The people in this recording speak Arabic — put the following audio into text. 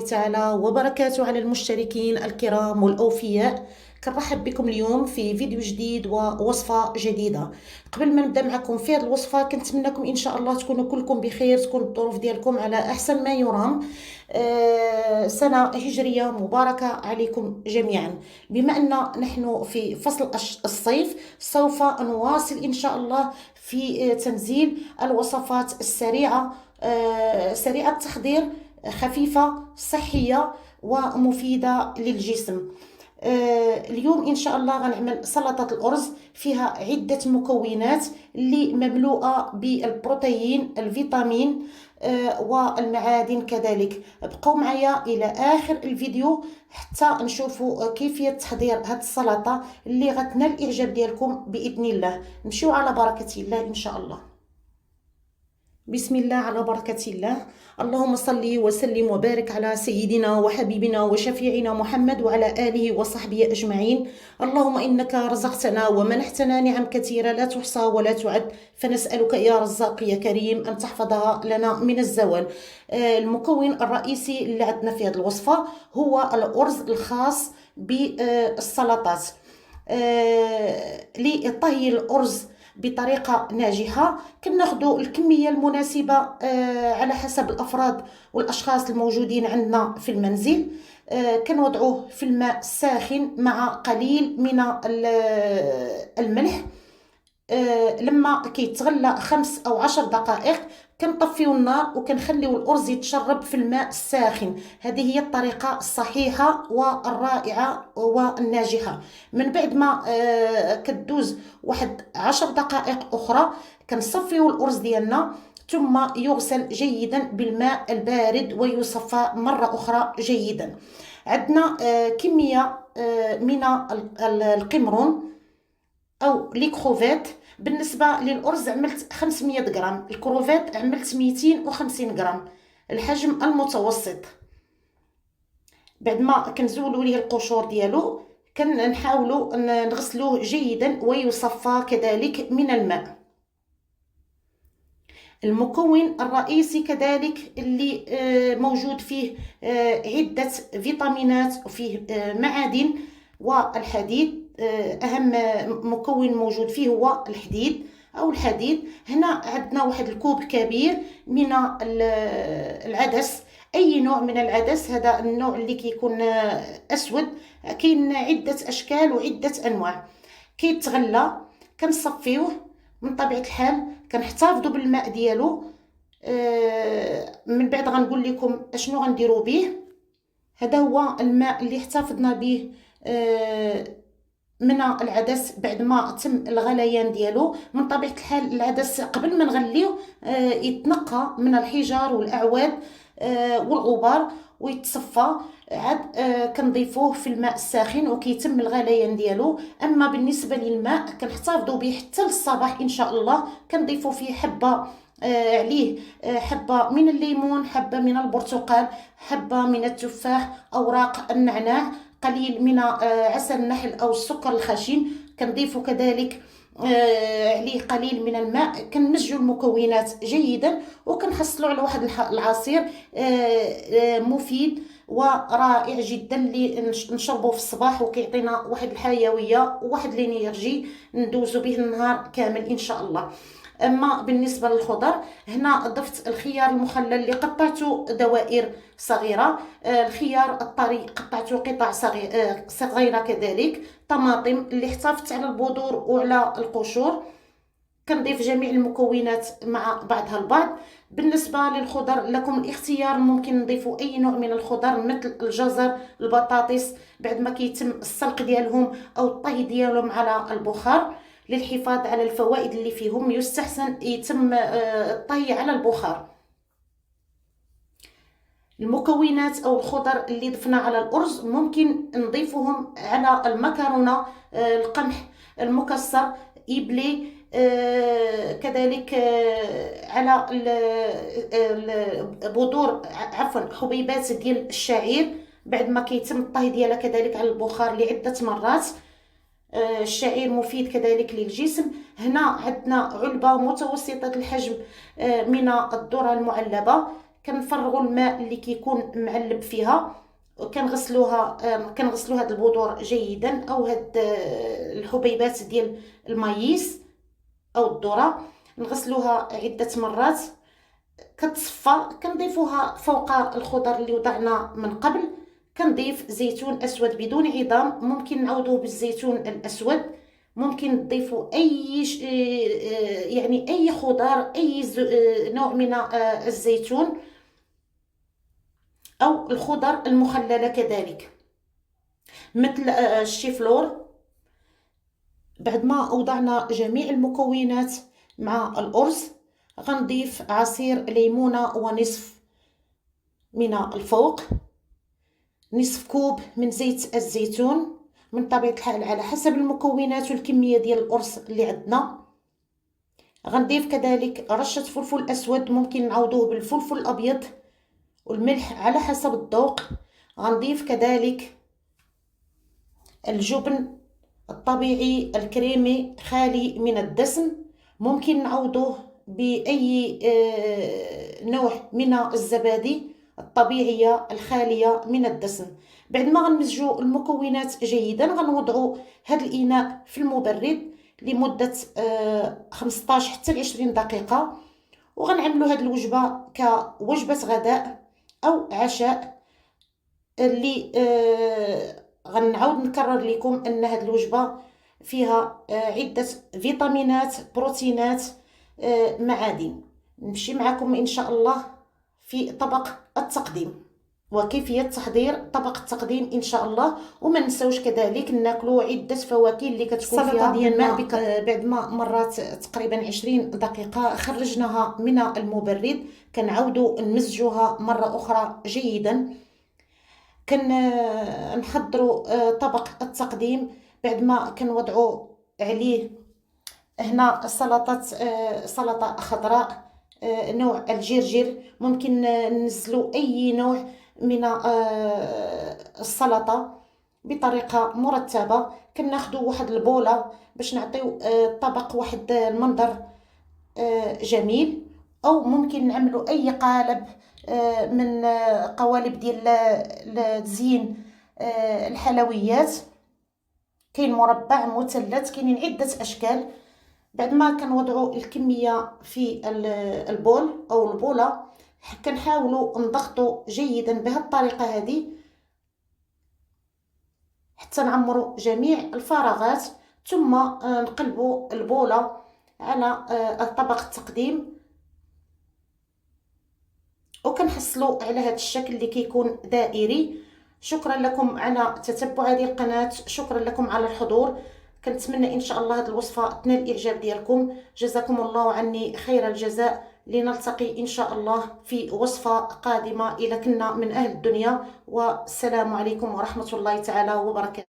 تعالى وبركاته على المشتركين الكرام والأوفياء. كنرحب بكم اليوم في فيديو جديد ووصفة جديدة. قبل ما نبدا معكم في هذه الوصفة كنتمنىكم إن شاء الله تكونوا كلكم بخير، تكون الظروف ديالكم على أحسن ما يرام. سنة هجرية مباركة عليكم جميعا. بما أن نحن في فصل الصيف سوف نواصل إن شاء الله في تنزيل الوصفات السريعة، سريعة التحضير، خفيفة صحية ومفيدة للجسم. اليوم إن شاء الله غنعمل سلطة الأرز فيها عدة مكونات اللي مملوءة بالبروتين، الفيتامين والمعادن كذلك. بقوا معايا إلى آخر الفيديو حتى نشوفوا كيفية تحضير هذه السلطة اللي غتنال الإعجاب ديالكم بإذن الله. نمشيو على بركة الله إن شاء الله. بسم الله على بركة الله. اللهم صل وسلم وبارك على سيدنا وحبيبنا وشفيعنا محمد وعلى آله وصحبه أجمعين. اللهم إنك رزقتنا ومنحتنا نعم كثيرة لا تحصى ولا تعد، فنسألك يا رزاق يا كريم أن تحفظها لنا من الزوال. المكون الرئيسي اللي عندنا في هذه الوصفة هو الأرز الخاص بالسلطات. لطهي الأرز بطريقة ناجحة كناخدو الكمية المناسبة على حسب الأفراد والأشخاص الموجودين عندنا في المنزل. كنوضعوه في الماء الساخن مع قليل من الملح. لما كيتغلى 5 أو 10 دقائق كنطفيو النار وكنخليو الأرز يتشرب في الماء الساخن. هذه هي الطريقة الصحيحة والرائعة والناجحة. من بعد ما كدوز واحد 10 دقائق أخرى كنصفيو الأرز ديالنا، ثم يغسل جيدا بالماء البارد ويصفى مرة أخرى جيدا. عندنا كمية من القمرون أو لي كروفيت. بالنسبة للأرز عملت 500 غرام، الكروفيت عملت 250 غرام، الحجم المتوسط. بعد ما كنزولوا ليه القشور ديالو كنحاولوا نغسلوه جيدا ويصفى كذلك من الماء. المكون الرئيسي كذلك اللي موجود فيه عدة فيتامينات وفيه معادن والحديد. أهم مكون موجود فيه هو الحديد أو الحديد. هنا عندنا واحد الكوب كبير من العدس، أي نوع من العدس. هذا النوع اللي كيكون أسود، كاين عدة أشكال وعدة أنواع. كيتغلى كنصفيوه من طبيعة الحال، كنحتفظوا بالماء ديالو. من بعد غنقول لكم اشنو غنديروا به. هذا هو الماء اللي احتفظنا به من العدس بعد ما تم الغليان ديالو. من طبيعة الحال العدس قبل ما نغليه يتنقى من الحجار والأعواد والغبار ويتصفى. عاد كنضيفوه في الماء الساخن وكيتم الغليان ديالو. اما بالنسبه للماء كنحتفظوا به حتى للصباح ان شاء الله. كنضيفوا فيه حبه عليه حبه من الليمون، حبه من البرتقال، حبه من التفاح، اوراق النعناع، قليل من عسل النحل او السكر الخشن. كنضيفوا كذلك عليه قليل من الماء. كنمزجوا المكونات جيدا وكنحصلوا على واحد العصير مفيد ورائع جدا اللي نشربوه في الصباح وكيعطينا واحد الحيويه وواحد لينيرجي ندوزو به النهار كامل ان شاء الله. اما بالنسبه للخضر هنا ضفت الخيار المخلل اللي قطعته دوائر صغيره، الخيار الطري قطعته قطع صغيره كذلك، طماطم اللي احتفظت على البذور وعلى القشور. كنضيف جميع المكونات مع بعضها البعض. بالنسبه للخضر لكم الاختيار، ممكن نضيفوا اي نوع من الخضر مثل الجزر، البطاطس، بعد ما كيتم السلق ديالهم او الطهي ديالهم على البخار. للحفاظ على الفوائد اللي فيهم يستحسن يتم الطهي على البخار. المكونات او الخضر اللي ضفنا على الارز ممكن نضيفهم على المكرونه، القمح المكسر يبلي، كذلك على البذور حبيبات ديال الشعير بعد ما كيتم الطهي ديالها كذلك على البخار لعده مرات. الشعير مفيد كذلك للجسم. هنا عندنا علبة متوسطة الحجم من الذرة المعلبة، كنفرغوا الماء اللي كيكون معلب فيها، وكنغسلوها. كنغسلوا هاد البذور جيدا، او هاد الحبيبات ديال المايس او الذره، نغسلوها عده مرات. كتصفى كنضيفوها فوق الخضر اللي وضعنا من قبل. كنضيف زيتون اسود بدون عظام، ممكن نعوضوه بالزيتون الاسود. ممكن تضيفوا يعني اي خضار، اي نوع من الزيتون، او الخضر المخلله كذلك، مثل الشيفلور. بعد ما وضعنا جميع المكونات مع الأرز، غنضيف عصير ليمونة ونصف من الفوق، نصف كوب من زيت الزيتون، من طبيعة الحال على حسب المكونات والكمية ديال الأرز اللي عندنا. غنضيف كذلك رشة فلفل أسود، ممكن نعوضوه بالفلفل الأبيض، والملح على حسب الذوق. غنضيف كذلك الجبن الطبيعي الكريمي خالي من الدسم، ممكن نعوضوه بأي نوع من الزبادي الطبيعية الخالية من الدسم. بعد ما غنمزجوا المكونات جيدا، غنوضعوا هذا الإناء في المبرد لمدة 15 حتى 20 دقيقة، وغنعملوا هذه الوجبة كوجبة غداء أو عشاء. اللي غنعاود نكرر لكم ان هذه الوجبه فيها عده فيتامينات، بروتينات، معادن. نمشي معكم ان شاء الله في طبق التقديم وكيفيه تحضير طبق التقديم ان شاء الله. وما نساوش كذلك ناكلوا عده فواكه اللي كتكون فيها ديالنا. بعد ما مرات تقريبا 20 دقيقه خرجناها من المبرد، كنعاودوا نمزجوها مره اخرى جيدا. كنحضروا طبق التقديم. بعد ما كنوضعوا عليه هنا سلطه خضراء نوع الجرجير، ممكن ننزلوا اي نوع من السلطه بطريقه مرتبه. كناخذوا واحد البوله باش نعطيو طبق واحد المنظر جميل، او ممكن نعملوا اي قالب من قوالب ديال تزيين الحلويات. كاين مربع، مثلث، كاينين عده اشكال. بعد ما كنوضعوا الكميه في البول او البوله، كنحاولوا نضغطوا جيدا بهذه الطريقه هذه حتى نعمروا جميع الفراغات، ثم نقلبوا البوله على طبق التقديم، وكنحصلوا على هذا الشكل اللي كيكون دائري. شكرا لكم على تتبع هذه القناه، شكرا لكم على الحضور. كنتمنى ان شاء الله هذه الوصفه تنال الاعجاب ديالكم. جزاكم الله عني خير الجزاء. لنلتقي ان شاء الله في وصفه قادمه الى كنا من اهل الدنيا، والسلام عليكم ورحمه الله تعالى وبركاته.